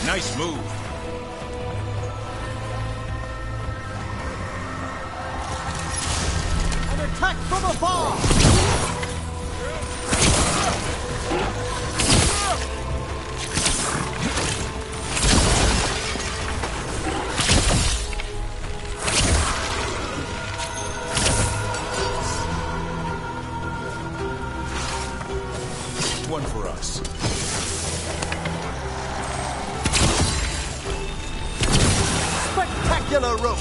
Nice move. An attack from afar! One for us. Spectacular rope!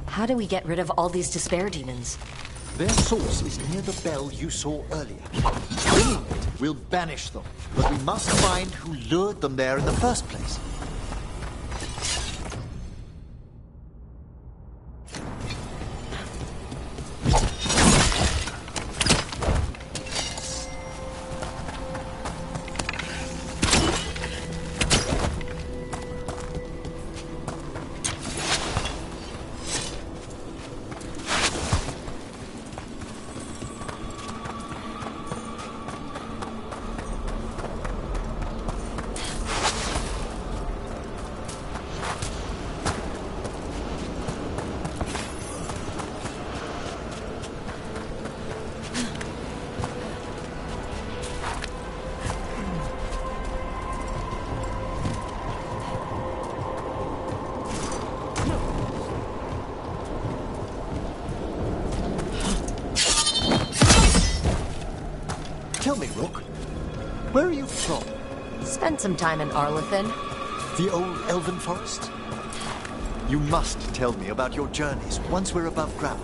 How do we get rid of all these despair demons? Their source is near the bell you saw earlier. Bringing it will banish them, but we must find who lured them there in the first place. Tell me, Rook, where are you from? Spent some time in Arlathan. The old elven forest? You must tell me about your journeys once we're above ground.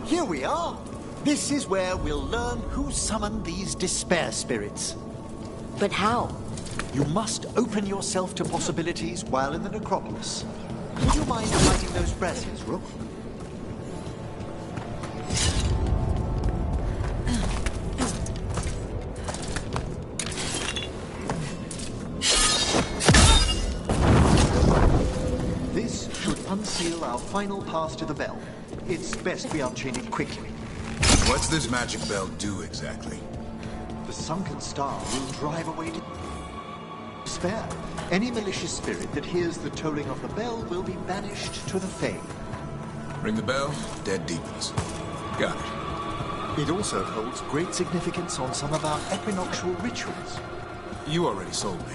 Here we are. This is where we'll learn who summoned these despair spirits. But how? You must open yourself to possibilities while in the necropolis. Would you mind lighting those braziers, Rook? This should unseal our final path to the bell. It's best we unchain it quickly. What's this magic bell do exactly? The sunken star will drive away despair. Any malicious spirit that hears the tolling of the bell will be banished to the Fae. Ring the bell, dead deepens. Got it. It also holds great significance on some of our equinoctial rituals. You already sold me.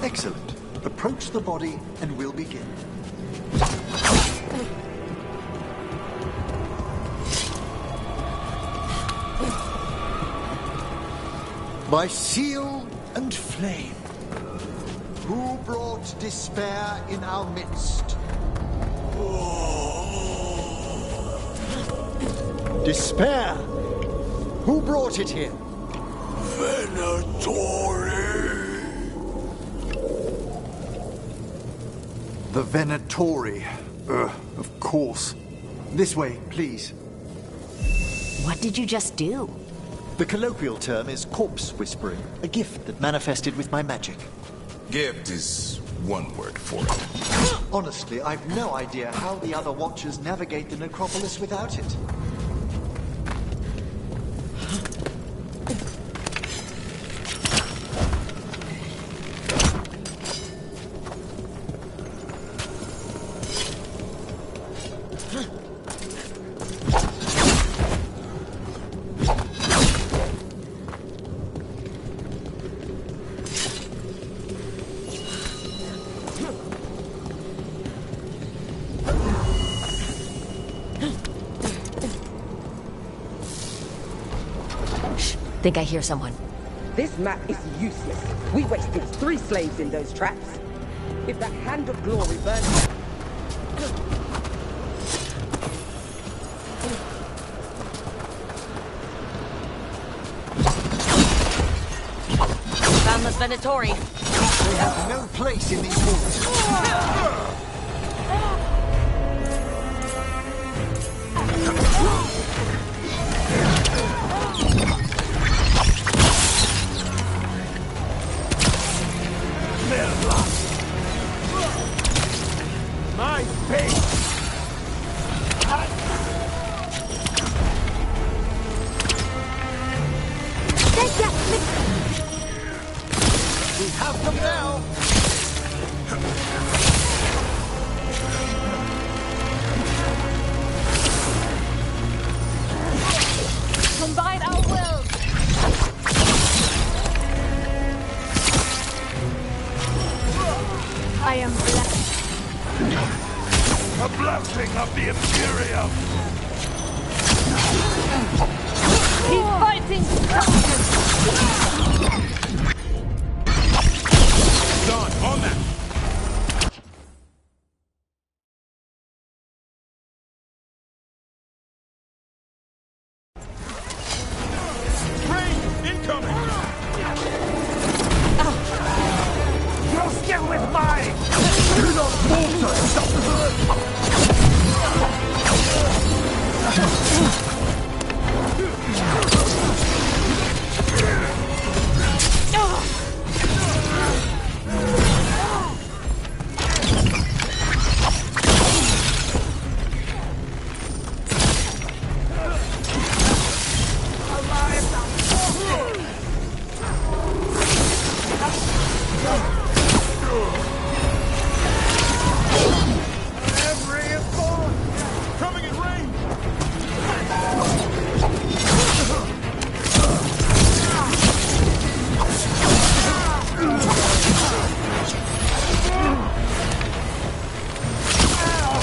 Excellent. Approach the body and we'll begin. By seal and flame, who brought despair in our midst? Despair! Who brought it here? The Venatori. Of course. This way, please. What did you just do? The colloquial term is corpse whispering, a gift that manifested with my magic. Gift is one word for it. Honestly, I've no idea how the other Watchers navigate the necropolis without it. Think I hear someone. This map is useless. We wasted 3 slaves in those traps. If that hand of glory burns... Boundless Venatori. They have no place in these walls. My face! We have them now! Combine our wills! I am blessed. A blessing of the Imperium! He's fighting! Done, on that! Train incoming! Your skill with mine! Do not falter, stop!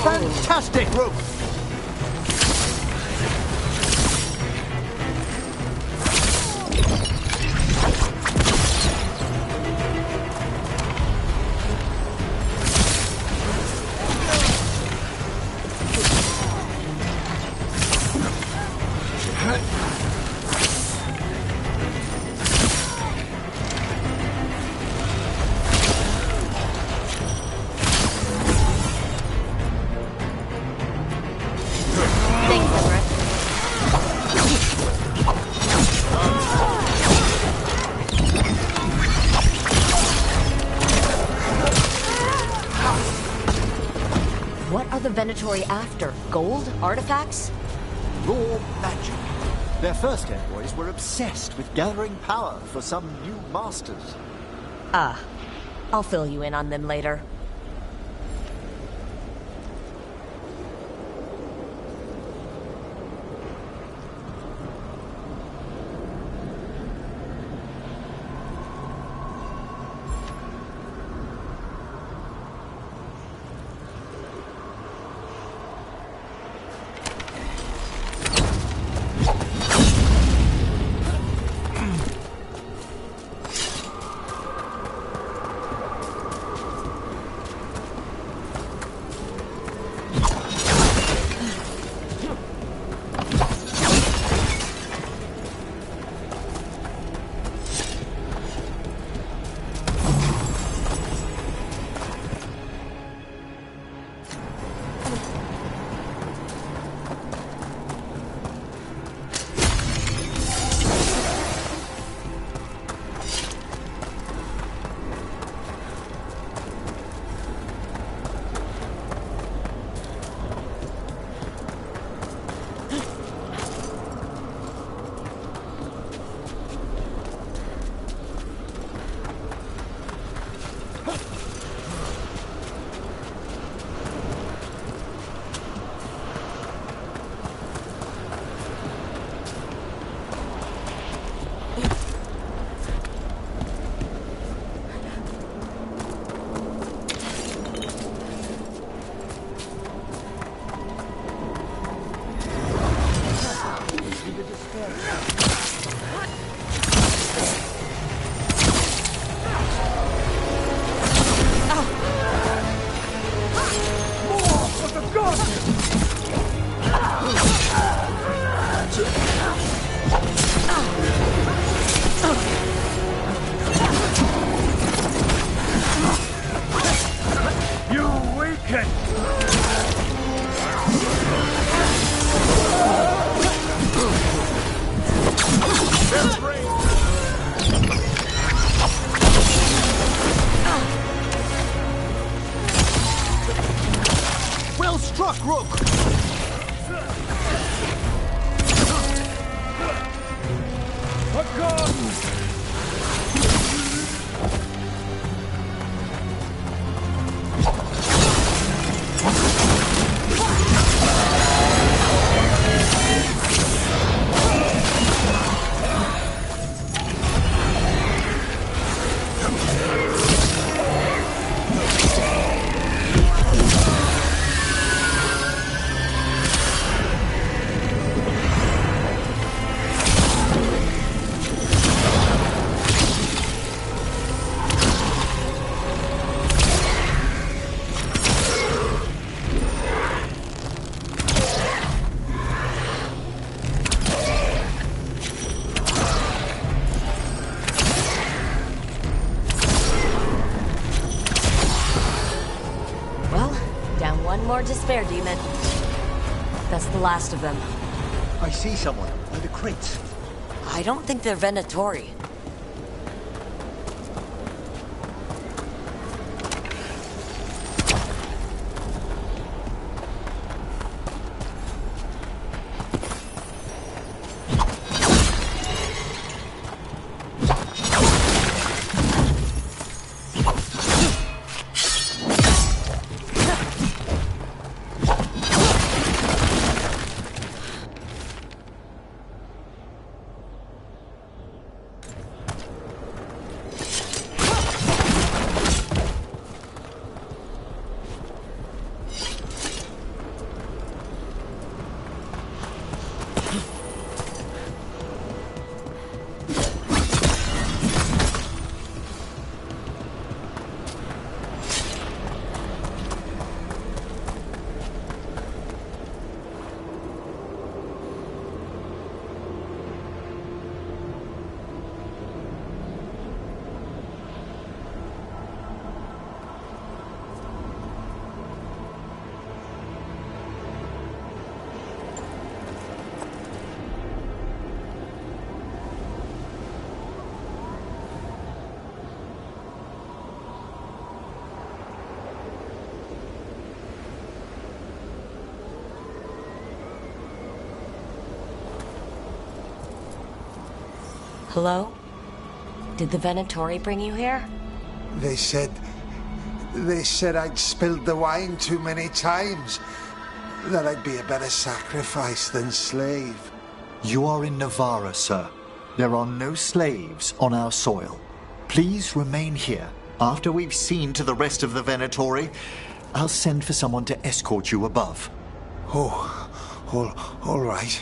Fantastic! Rook! What are the Venatori after? Gold? Artifacts? Raw magic. Their first envoys were obsessed with gathering power for some new masters. Ah, I'll fill you in on them later. Well struck, Rook! A gun! One more despair demon. That's the last of them. I see someone by the crates. I don't think they're Venatori. Hello? Did the Venatori bring you here? They said I'd spilled the wine too many times. That I'd be a better sacrifice than slave. You are in Navarra, sir. There are no slaves on our soil. Please remain here. After we've seen to the rest of the Venatori, I'll send for someone to escort you above. All right.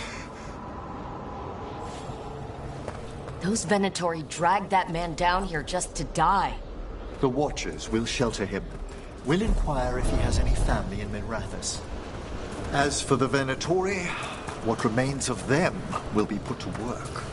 Those Venatori dragged that man down here just to die. The Watchers will shelter him. We'll inquire if he has any family in Minrathous. As for the Venatori, what remains of them will be put to work.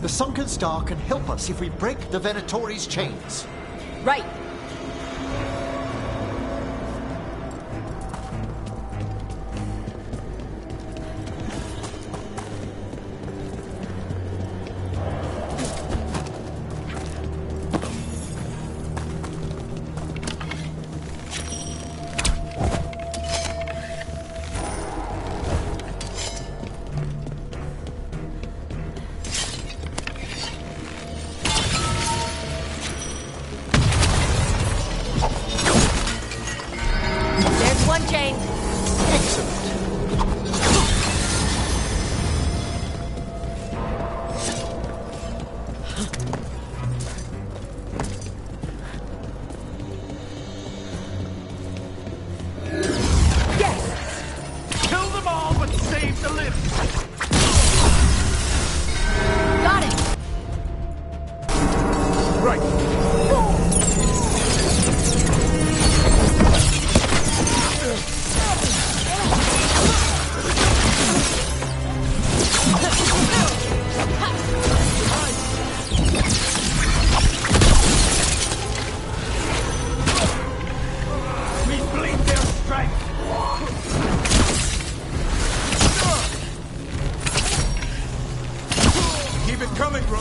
The Sunken Star can help us if we break the Venatori's chains. Right. One chain. Excellent. Yes! Kill them all, but save the living! Got it! Right. Keep it coming, bro.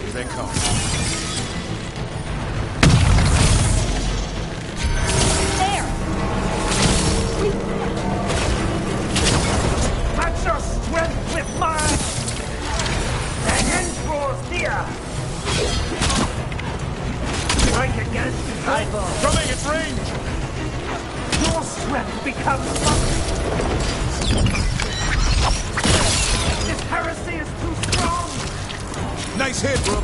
Here they come. Match your strength with mine! The end draws near! Strike again! Coming, it's range! Your strength becomes something! This heresy is too strong! Nice hit, bro.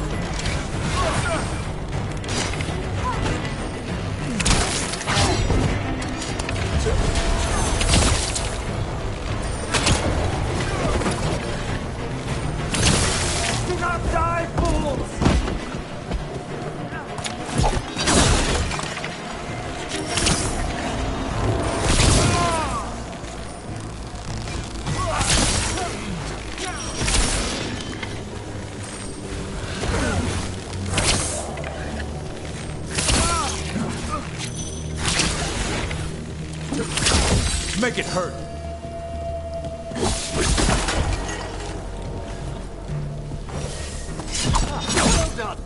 Do not die, fools! Make it hurt. Well done!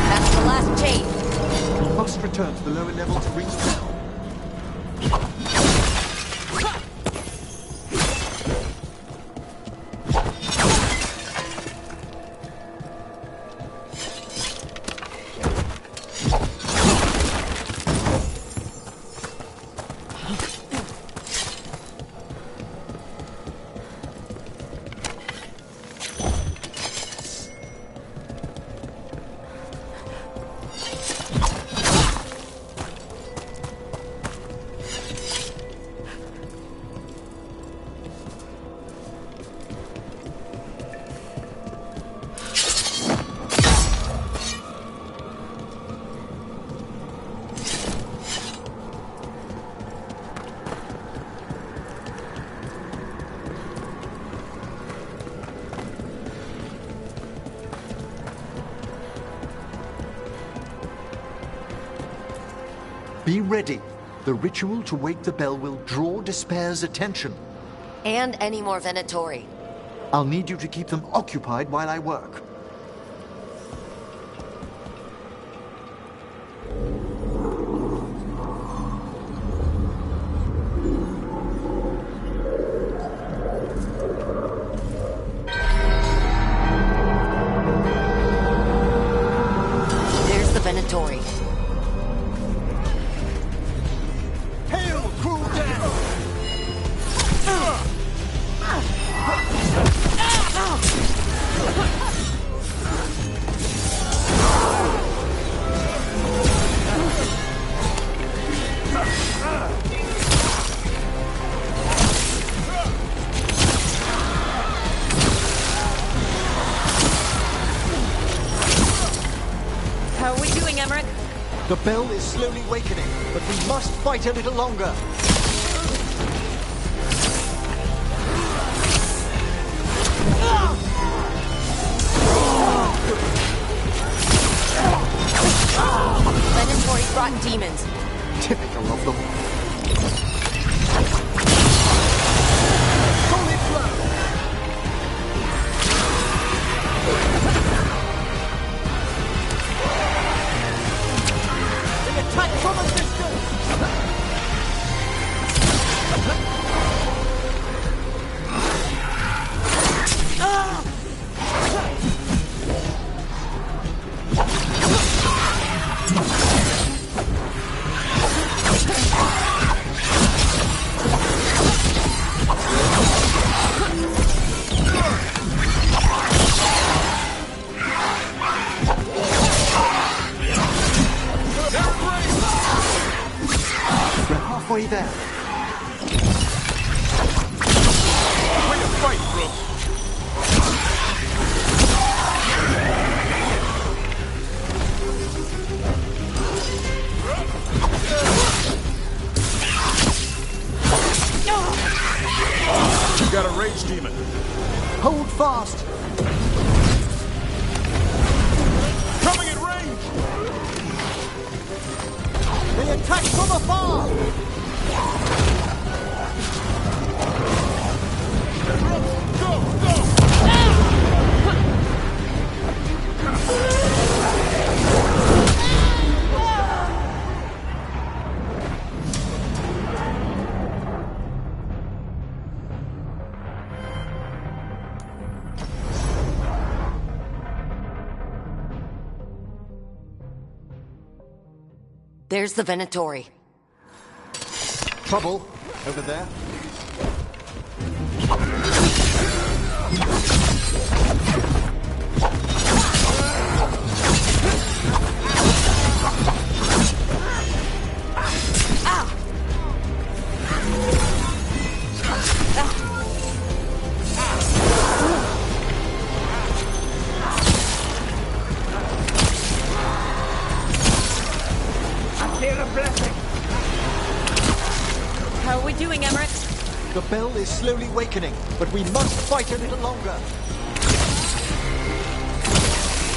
That's the last chain. We must return to the lower level to reach the bell. Be ready. The ritual to wake the bell will draw Despair's attention. And any more Venatori. I'll need you to keep them occupied while I work. There's the Venatori. Hail, cool down! How are we doing, Emmerich? The bell is slowly wakening, but we must fight a little longer. Venatori brought demons. Typical of them. Solid blow! They attack from a distance! We're halfway there. Way to fight, Brooks. You got a rage demon. Hold fast! Coming in range! They attack from afar! Go, go! There's the Venatori. Trouble over there. Hear a blessing. How are we doing, Emmerich? The bell is slowly wakening, but we must fight a little longer.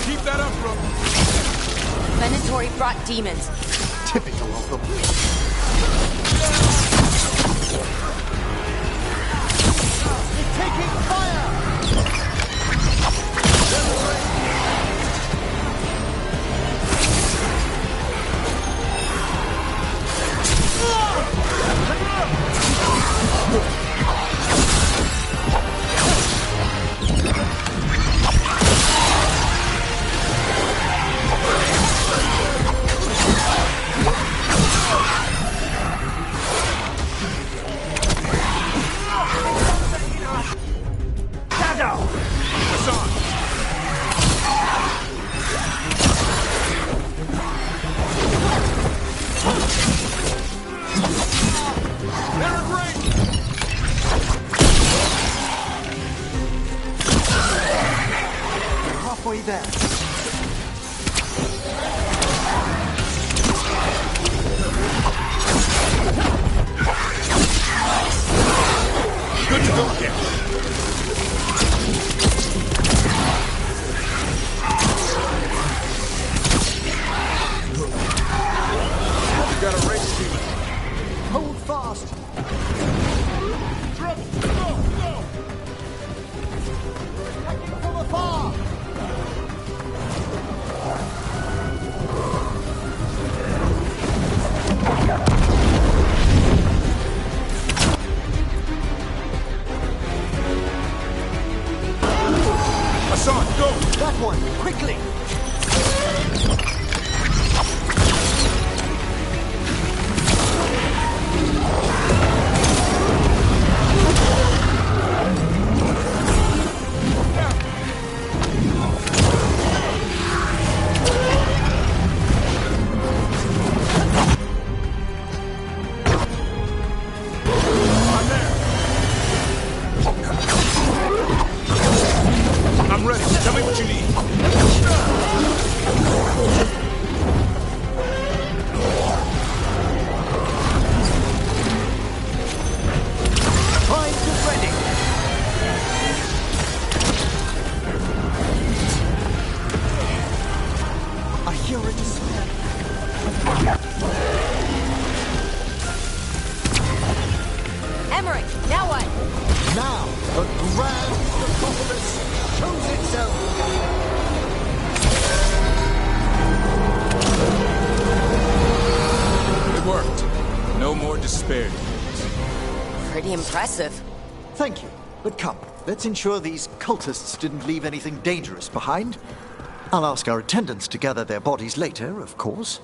Keep that up, Brooks. Venatori brought demons. Typical of them. It's taking fire! Shadow! It's on. to spare you. Pretty impressive. Thank you. But come, let's ensure these cultists didn't leave anything dangerous behind. I'll ask our attendants to gather their bodies later, of course.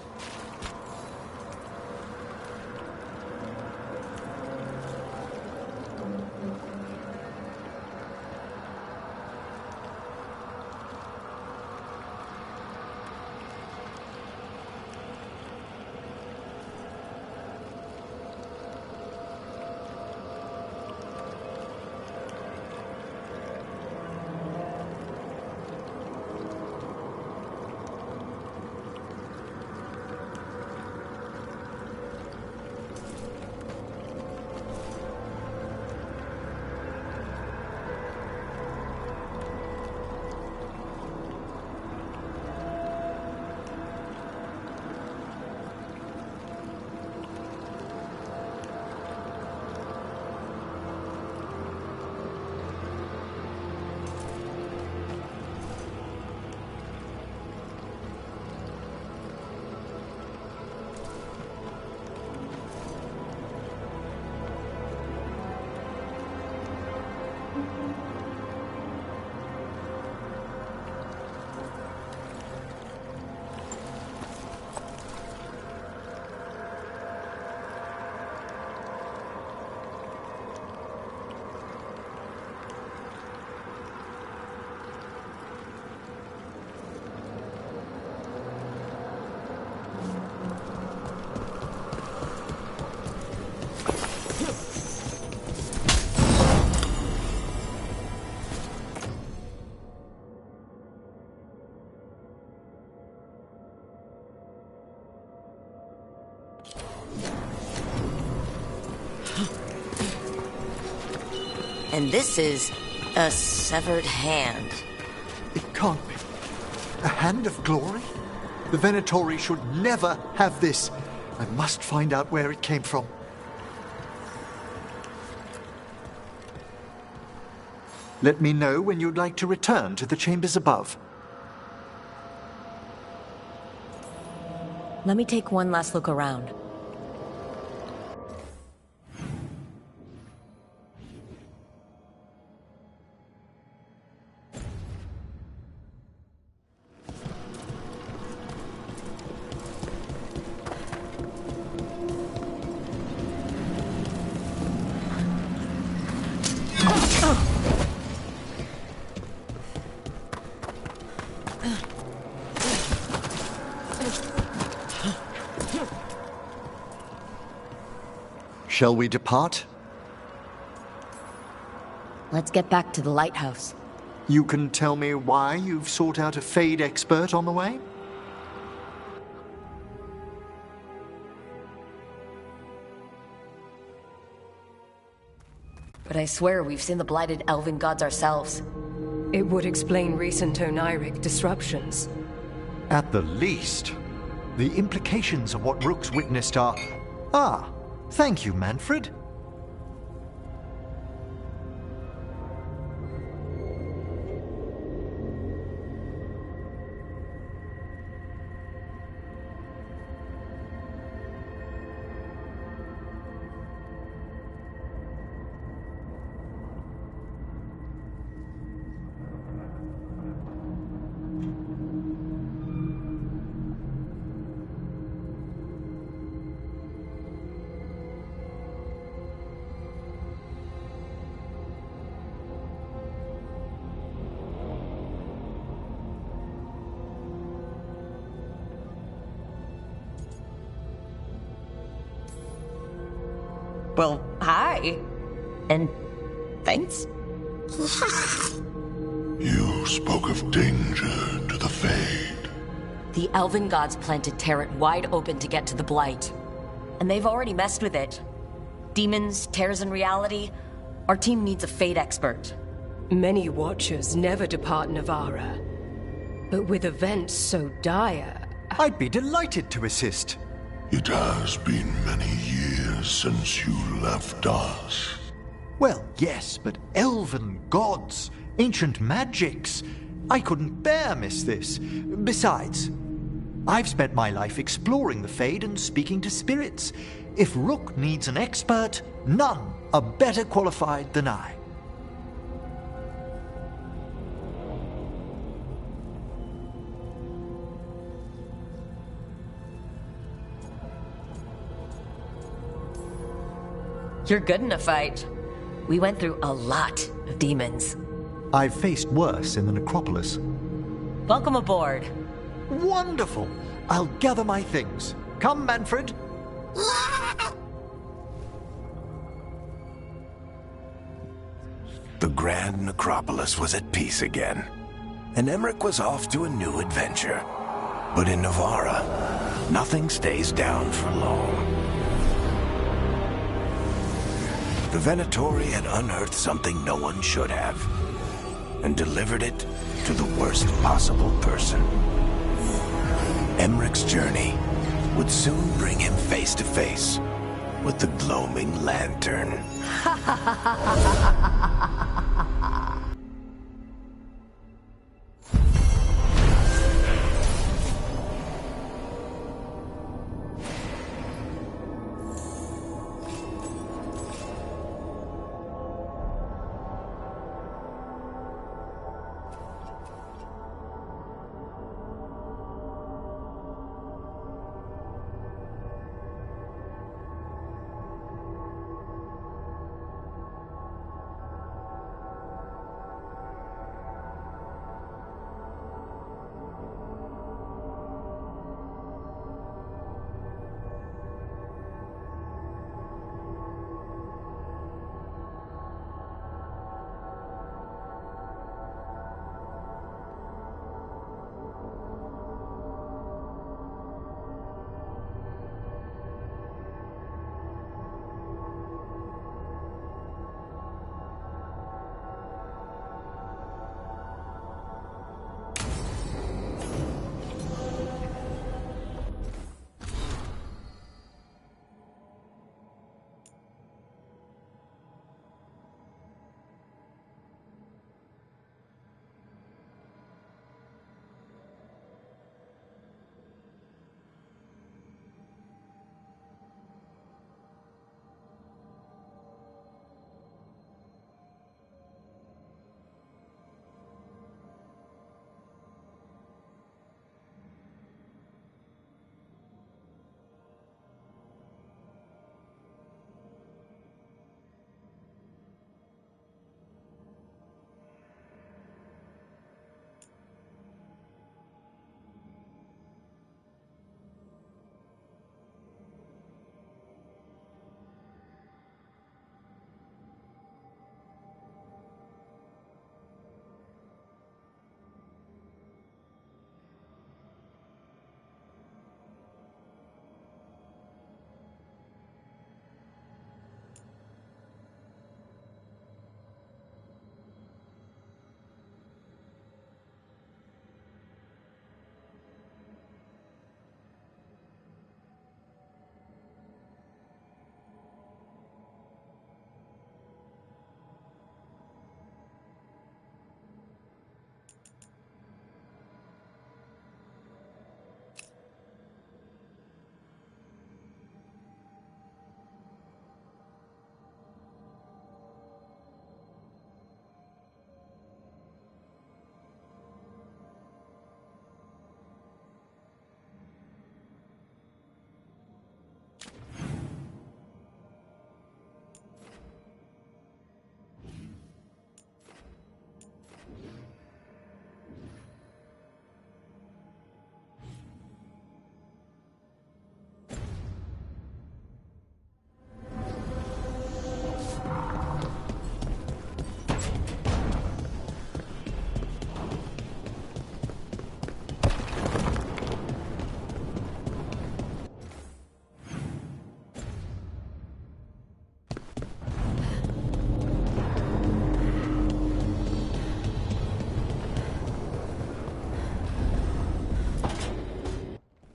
And this is a severed hand. It can't be. A hand of glory? The Venatori should never have this. I must find out where it came from. Let me know when you'd like to return to the chambers above. Let me take one last look around. Shall we depart? Let's get back to the lighthouse. You can tell me why you've sought out a Fade expert on the way? But I swear we've seen the blighted elven gods ourselves. It would explain recent Oniric disruptions. At the least. The implications of what Rook's witnessed are... Ah, thank you, Manfred. Well, hi. And thanks. You spoke of danger to the Fade. The elven gods planted Territ wide open to get to the Blight. And they've already messed with it. Demons, tears in reality. Our team needs a Fade expert. Many Watchers never depart Navarra. But with events so dire... I'd be delighted to assist. It has been many years since you left us. Well, yes, but elven gods, ancient magics. I couldn't bear miss this. Besides, I've spent my life exploring the Fade and speaking to spirits. If Rook needs an expert, none are better qualified than I. You're good in a fight. We went through a lot of demons. I've faced worse in the necropolis. Welcome aboard. Wonderful! I'll gather my things. Come, Manfred. The Grand Necropolis was at peace again, and Emmerich was off to a new adventure. But in Navarra, nothing stays down for long. The Venatori had unearthed something no one should have, and delivered it to the worst possible person. Emmerich's journey would soon bring him face to face with the gloaming lantern.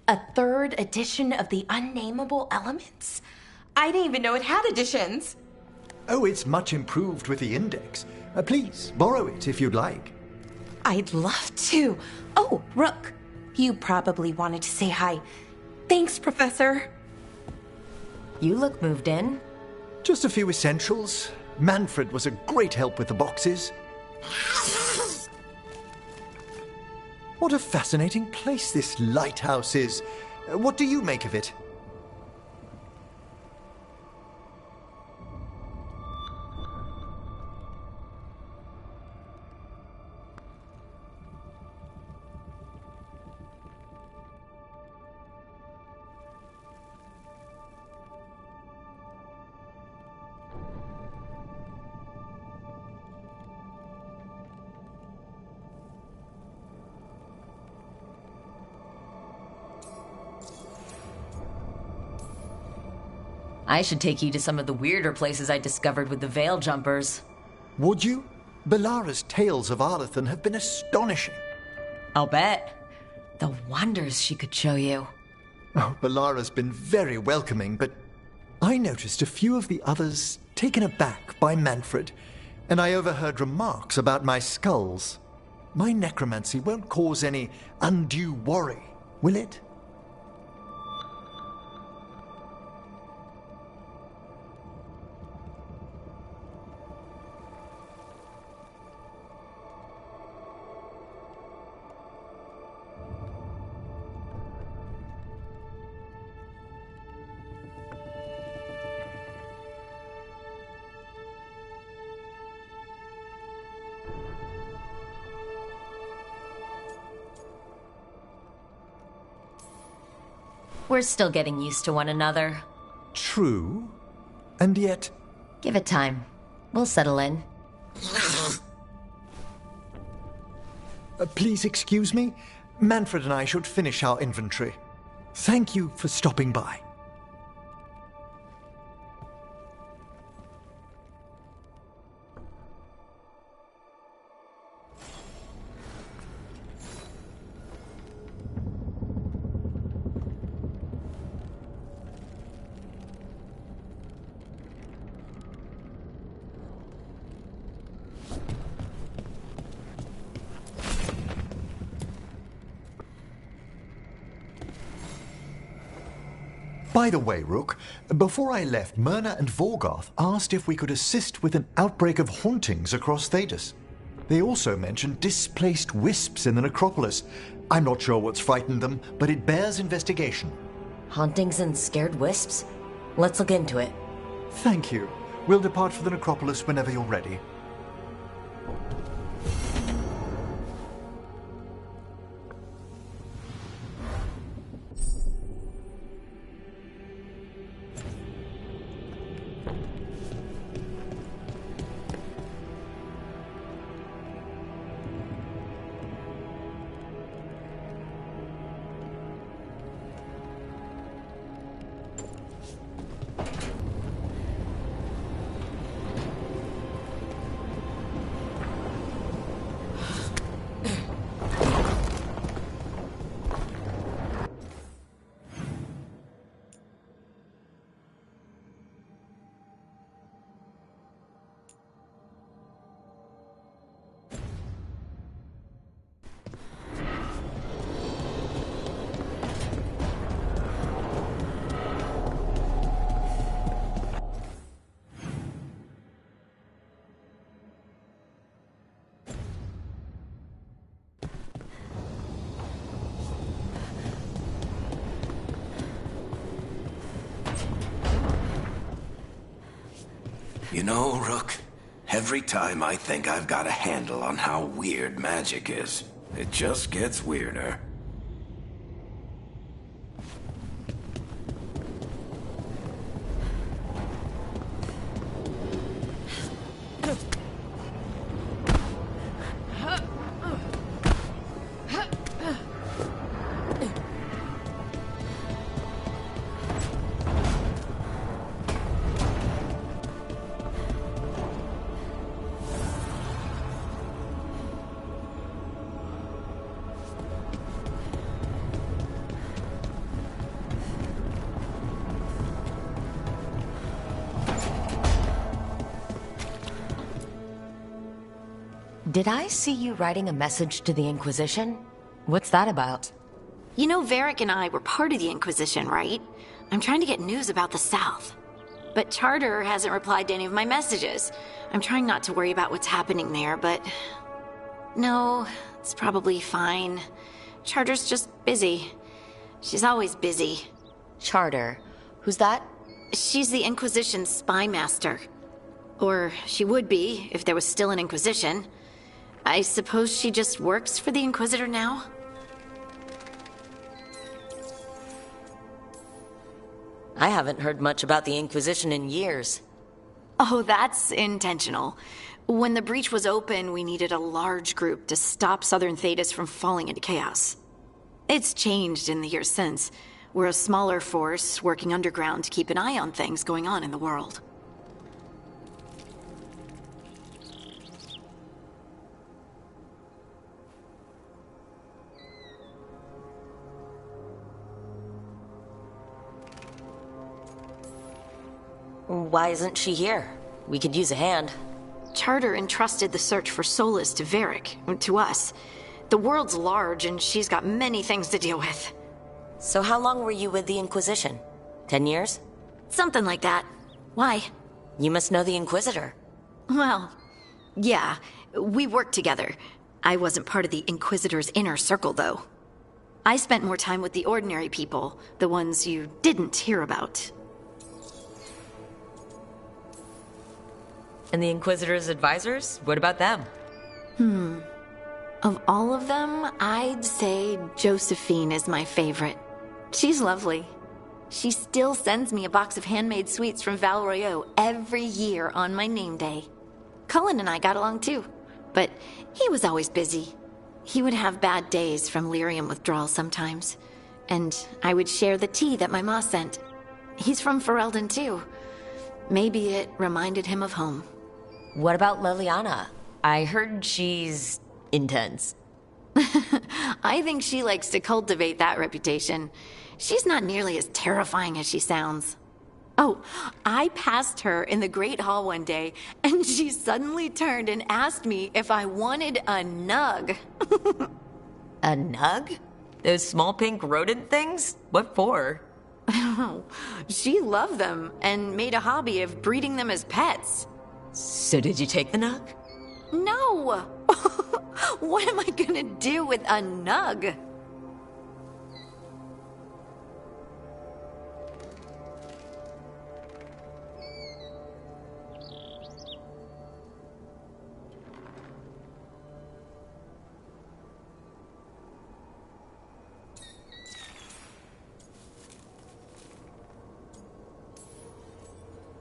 A third edition of the Unnameable Elements? I didn't even know it had editions. Oh, it's much improved with the index. Please, borrow it if you'd like. I'd love to. Oh, Rook, You probably wanted to say hi. Thanks, Professor. You look moved in. Just a few essentials. Manfred was a great help with the boxes. What a fascinating place this lighthouse is. What do you make of it? I should take you to some of the weirder places I discovered with the veil jumpers. Would you? Belara's tales of Arlathan have been astonishing. I'll bet. The wonders she could show you. Oh, Belara's been very welcoming, but I noticed a few of the others taken aback by Manfred, and I overheard remarks about my skulls. My necromancy won't cause any undue worry, will it? We're still getting used to one another. True. And yet... Give it time. We'll settle in. Please excuse me. Manfred and I should finish our inventory. Thank you for stopping by. By the way, Rook, before I left, Myrna and Veilguard asked if we could assist with an outbreak of hauntings across Thedas. They also mentioned displaced wisps in the necropolis. I'm not sure what's frightened them, but it bears investigation. Hauntings and scared wisps? Let's look into it. Thank you. We'll depart for the necropolis whenever you're ready. You know, Rook, every time I think I've got a handle on how weird magic is, it just gets weirder. Did I see you writing a message to the Inquisition? What's that about? You know, Varric and I were part of the Inquisition, right? I'm trying to get news about the South. But Charter hasn't replied to any of my messages. I'm trying not to worry about what's happening there, but... No, it's probably fine. Charter's just busy. She's always busy. Charter? Who's that? She's the Inquisition's spy master. Or she would be, if there was still an Inquisition. I suppose she just works for the Inquisitor now? I haven't heard much about the Inquisition in years. Oh, that's intentional. When the breach was open, we needed a large group to stop Southern Thedas from falling into chaos. It's changed in the years since. We're a smaller force working underground to keep an eye on things going on in the world. Why isn't she here? We could use a hand. Charter entrusted the search for Solus to Varric, to us. The world's large and she's got many things to deal with. So how long were you with the Inquisition? 10 years? Something like that. Why? You must know the Inquisitor. Well, yeah, we worked together. I wasn't part of the Inquisitor's inner circle, though. I spent more time with the ordinary people, the ones you didn't hear about. And the Inquisitor's advisors? What about them? Of all of them, I'd say Josephine is my favorite. She's lovely. She still sends me a box of handmade sweets from Val Royeaux every year on my name day. Cullen and I got along too, but he was always busy. He would have bad days from lyrium withdrawal sometimes, and I would share the tea that my ma sent. He's from Ferelden too. Maybe it reminded him of home. What about Liliana? I heard she's intense. I think she likes to cultivate that reputation. She's not nearly as terrifying as she sounds. Oh, I passed her in the Great Hall one day, and she suddenly turned and asked me if I wanted a nug. A nug? Those small pink rodent things? What for? She loved them and made a hobby of breeding them as pets. So did you take the nug? No! What am I gonna do with a nug?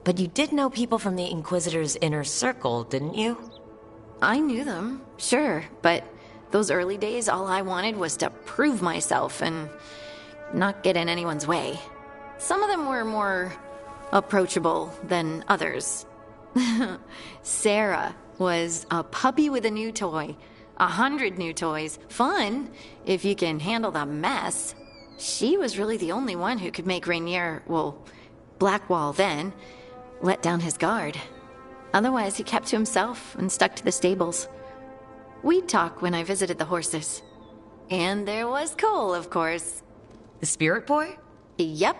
But you did know people from the Inquisitor's inner circle, didn't you? I knew them, sure, but those early days, all I wanted was to prove myself and not get in anyone's way. Some of them were more approachable than others. Sarah was a puppy with a new toy. 100 new toys. Fun, if you can handle the mess. She was really the only one who could make Rainier, well, Blackwall then, let down his guard. Otherwise, he kept to himself and stuck to the stables. We'd talk when I visited the horses. And there was Cole, of course. The spirit boy? Yep.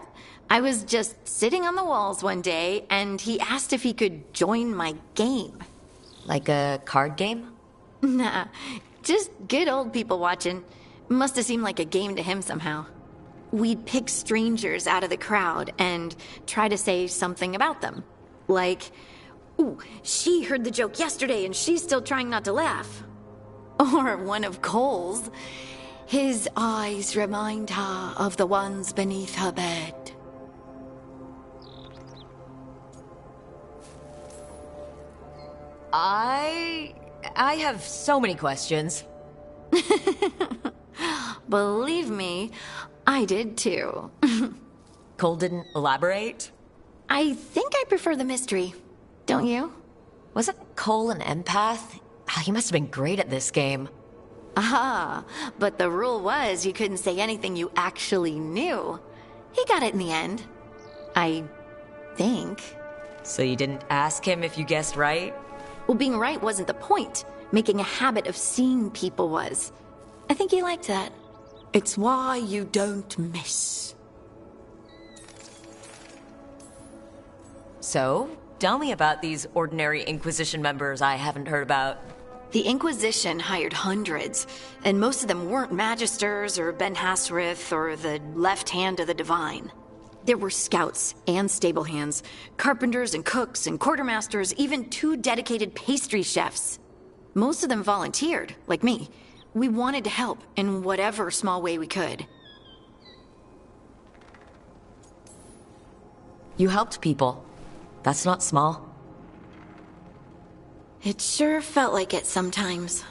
I was just sitting on the walls one day, and he asked if he could join my game. Like a card game? Nah, just good old people watching. Must have seemed like a game to him somehow. We'd pick strangers out of the crowd and try to say something about them. Like, ooh, she heard the joke yesterday and she's still trying not to laugh. Or one of Cole's. His eyes remind her of the ones beneath her bed. I have so many questions. Believe me, I did too. Cole didn't elaborate? I think I prefer the mystery. Don't you? Wasn't Cole an empath? He must have been great at this game. Ah, but the rule was you couldn't say anything you actually knew. He got it in the end. I think. So you didn't ask him if you guessed right? Well, being right wasn't the point. Making a habit of seeing people was. I think he liked that. It's why you don't miss. So, tell me about these ordinary Inquisition members I haven't heard about. The Inquisition hired hundreds, and most of them weren't Magisters or Ben Hasrith or the left hand of the Divine. There were scouts and stable hands, carpenters and cooks and quartermasters, even 2 dedicated pastry chefs. Most of them volunteered, like me. We wanted to help in whatever small way we could. You helped people. That's not small. It sure felt like it sometimes.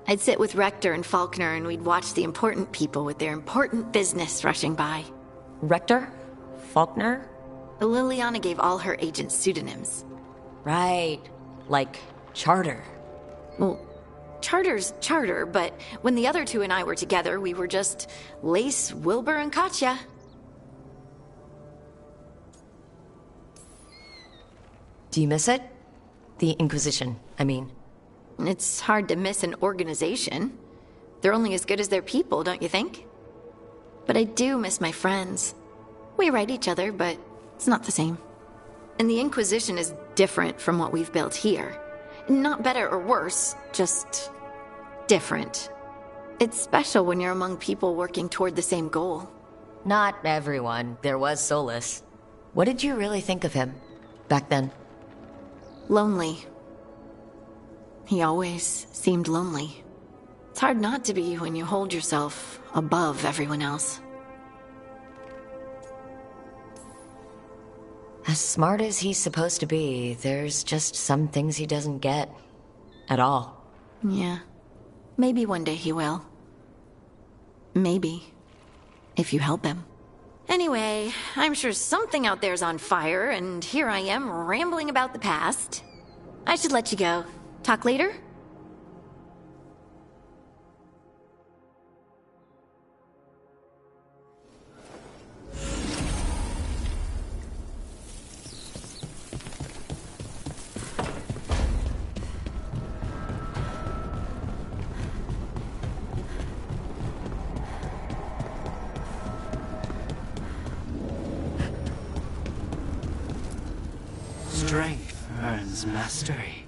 I'd sit with Rector and Faulkner and we'd watch the important people with their important business rushing by. Rector? Faulkner? Liliana gave all her agents pseudonyms. Right. Like Charter. Well, Charter's Charter, but when the other 2 and I were together, we were just Lace, Wilbur, and Katya. Do you miss it? The Inquisition, I mean. It's hard to miss an organization. They're only as good as their people, don't you think? But I do miss my friends. We write each other, but it's not the same. And the Inquisition is different from what we've built here. Not better or worse, just different. It's special when you're among people working toward the same goal. Not everyone. There was Solus. What did you really think of him back then? Lonely. He always seemed lonely. It's hard not to be when you hold yourself above everyone else. As smart as he's supposed to be, there's just some things he doesn't get. At all. Yeah. Maybe one day he will. Maybe. If you help him. Anyway, I'm sure something out there's on fire, and here I am rambling about the past. I should let you go. Talk later? Strength earns mastery.